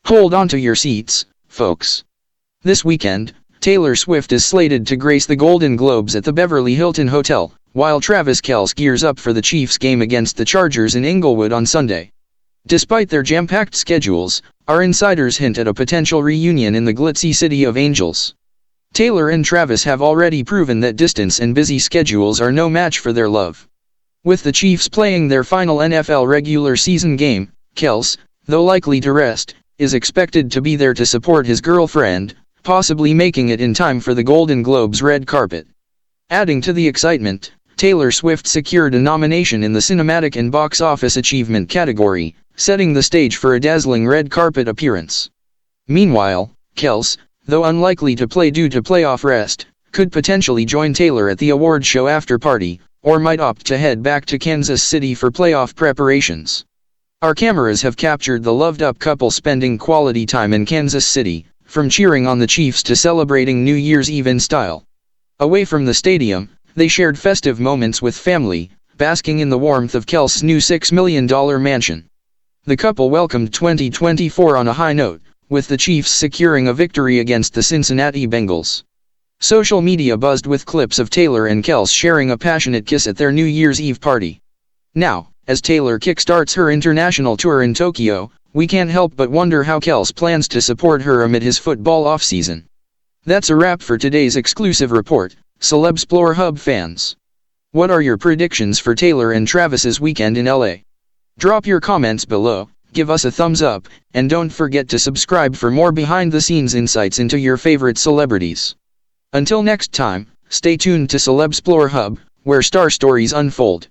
Hold onto your seats, folks. This weekend, Taylor Swift is slated to grace the Golden Globes at the Beverly Hilton Hotel, while Travis Kelce gears up for the Chiefs game against the Chargers in Inglewood on Sunday. Despite their jam-packed schedules, our insiders hint at a potential reunion in the glitzy city of Angels. Taylor and Travis have already proven that distance and busy schedules are no match for their love. With the Chiefs playing their final NFL regular season game, Kelce, though likely to rest, is expected to be there to support his girlfriend, possibly making it in time for the Golden Globes red carpet. Adding to the excitement, Taylor Swift secured a nomination in the Cinematic and Box Office Achievement category, setting the stage for a dazzling red carpet appearance. Meanwhile, Kelce, though unlikely to play due to playoff rest, could potentially join Taylor at the award show after party, or might opt to head back to Kansas City for playoff preparations. Our cameras have captured the loved-up couple spending quality time in Kansas City, from cheering on the Chiefs to celebrating New Year's Eve in style. Away from the stadium, they shared festive moments with family, basking in the warmth of Kelce's new $6 million mansion. The couple welcomed 2024 on a high note, with the Chiefs securing a victory against the Cincinnati Bengals. Social media buzzed with clips of Taylor and Kelce sharing a passionate kiss at their New Year's Eve party. Now, as Taylor kickstarts her international tour in Tokyo, we can't help but wonder how Kelce plans to support her amid his football offseason. That's a wrap for today's exclusive report, Celebsplore Hub fans. What are your predictions for Taylor and Travis's weekend in LA? Drop your comments below, give us a thumbs up, and don't forget to subscribe for more behind-the-scenes insights into your favorite celebrities. Until next time, stay tuned to Celebsplore Hub, where star stories unfold.